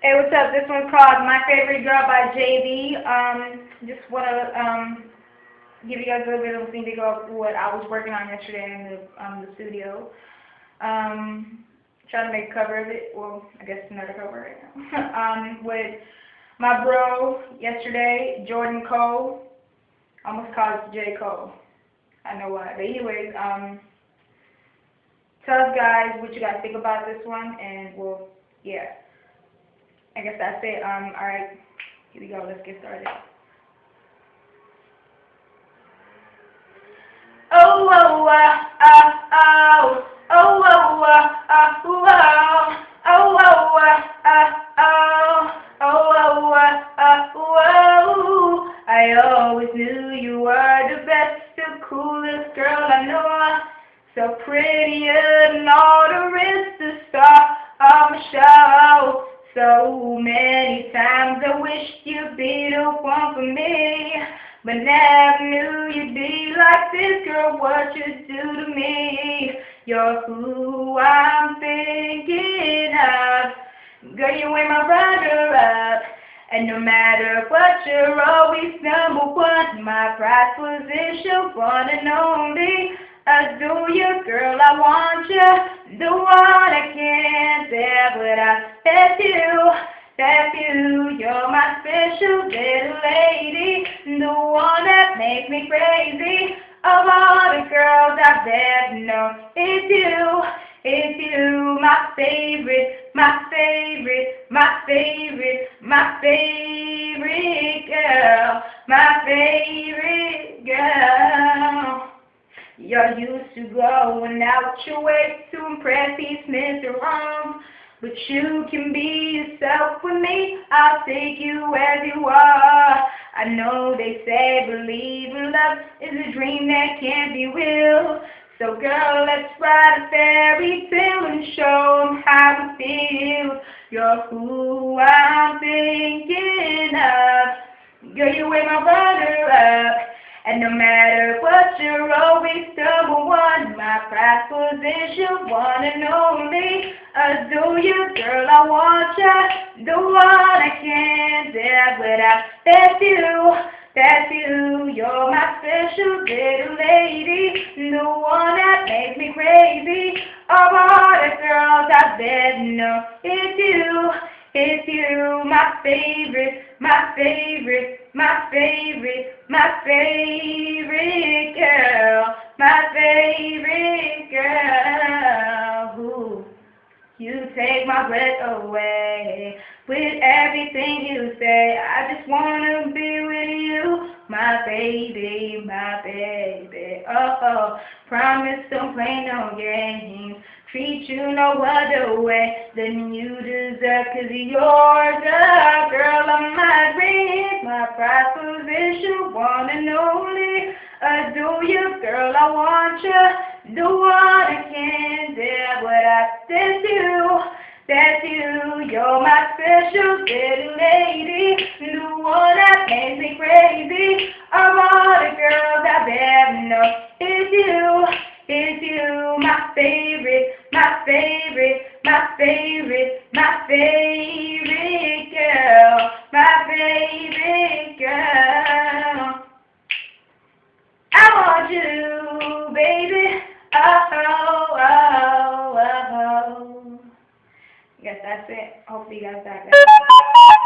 Hey, what's up? This one's called My Favorite Girl by JB. Just want to give you guys a little bit of a sneak of what I was working on yesterday in the studio. Trying to make a cover of it. Well, I guess another cover right now. With my bro yesterday, Jordan Cole. I almost called it J. Cole. I know why. But anyways, tell us guys what you guys think about this one, and well, yeah. I guess that's it. Alright, here we go. Let's get started. Oh, oh, oh, oh, oh, oh, oh, oh, oh, oh, oh, oh, I always knew you were the best, the coolest girl I know. So pretty and all the rest, the star of my show. So many times I wished you'd be the one for me, but never knew you'd be like this, girl, what you do to me. You're who I'm thinking of. Girl, you ain't my runner-up, and no matter what, you're always number one. My prize position, one and only. Adore you, girl, I want you, the one I can't bear, but I that's you, you're my special little lady, the one that makes me crazy. Of all the girls I've ever known, it's you, my favorite, my favorite, my favorite, my favorite girl, my favorite girl. You're used to going out your way to impress these Mr. Wrong, but you can be yourself with me. I'll take you as you are. I know they say believe in love is a dream that can't be real. So girl, let's write a fairy tale and show 'em how it feels. You're who I'm thinking of. Girl, you ain't my runner-up. And no matter what, you're always number one. My prize position, one and only. Adore you, girl, I want you, the one I can't bear without. That's you, you're my special little lady, the one that makes me crazy. Of all the girls I've been know, it's you, my favorite, my favorite, my favorite, my favorite girl, my favorite girl. Ooh. You take my breath away with everything you say. I just wanna be with you, my baby, my baby. Oh, promise don't play no games. Treat you no other way than you deserve, 'cause you're the girl of my dreams, my prize position, one and only. Adore you, girl, I want you, the one I can't bear, but that's you, you're my special little lady, the one that makes me crazy. Of all the girls I've ever known, it's you, my favorite, my favorite, my favorite, my favorite girl, my favorite girl. I want you, baby. Oh, oh, oh, oh. I guess that's it. Hopefully you guys got that.